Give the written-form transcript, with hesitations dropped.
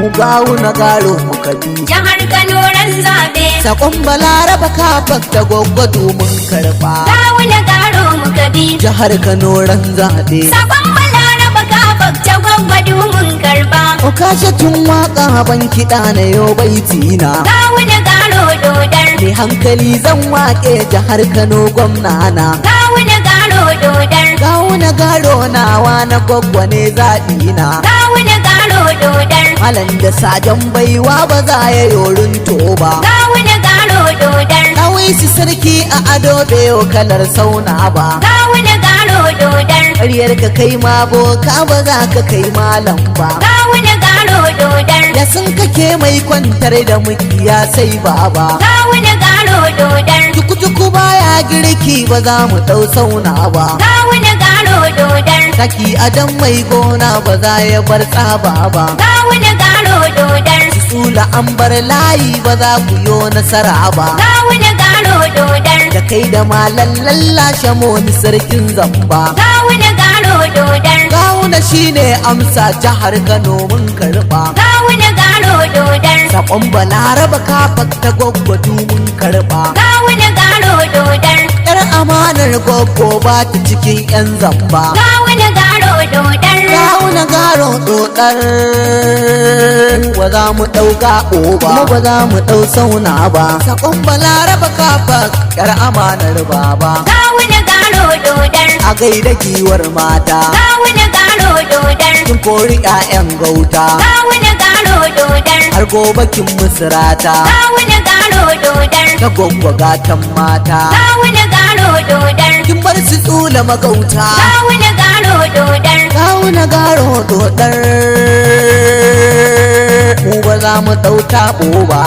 mu gawuna garo muka bi. Jihar Kano ran zaɓe. Sakon Balaraba Kafak da gwaggwado mun karɓa. Gawuna garo muka bi. Jihar Kano ran zaɓe. Sakon Balaraba Kafak da gwaggwado mun karɓa. O kashe tun waka ban kiɗa na yau baitina. Gawuna garo dodar. Ni hankali zan waƙe jihar Kano gwamna na. Gawuna garo dodar. Gawuna garo nawa na gwaggwa ne zaɓina. Gawuna garo dodar. Malam da sajan baiwa ba za ya yorin ba. Gawuna garo dodar. Kawai su sarki a ado beyo kalar sauna ba. Gawuna garo dodar. Ƙaryar ka kai ma boka ba za ka kai malam ba. Gawuna garo dodar. Da sun kake mai kwantar da mukiya sai baba. Gawuna garo dodar. Tuku-tuku baya girki ba za mu ɗau sauna ba. Gawuna garo dodar. Saki adam mai gona ba za ya bar tsaba ba. Gawuna garo dodar. Sula an bar layi ba za ku yo nasara ba. Gawuna garo dodar. Da kai da malan lallashe moni sarkin zamba. Gawuna garo dodar. Gawuna shine amsa jihar Kano mun karɓa. Gawuna garo dodar. Sakon Balaraba Kafak ta gwaggwado mun karɓa. Gawuna garo dodar. Yar amanar gwaggo ba ta cikin 'yan zamba. Gawuna garo dodar. Gawuna garo dodar. Ba za mu ɗauka ba, kuma ba za mu ɗau sauna ba. Sakon Balaraba Kafak yar amanar baba. Gawuna garo dodar. A gaida giwar mata. Gawuna garo dodar. Kin kori 'ya'yan gauta. Gawuna garo dodar. Har gobe kin musirata. Gawuna garo dodar. Ta gwaggwa gatan mata. Gawuna garo dodar. Kin bar su tsula magauta. Gawuna garo dodar. Gawuna garo dodar. Mu ba za mu ɗau taɓo ba.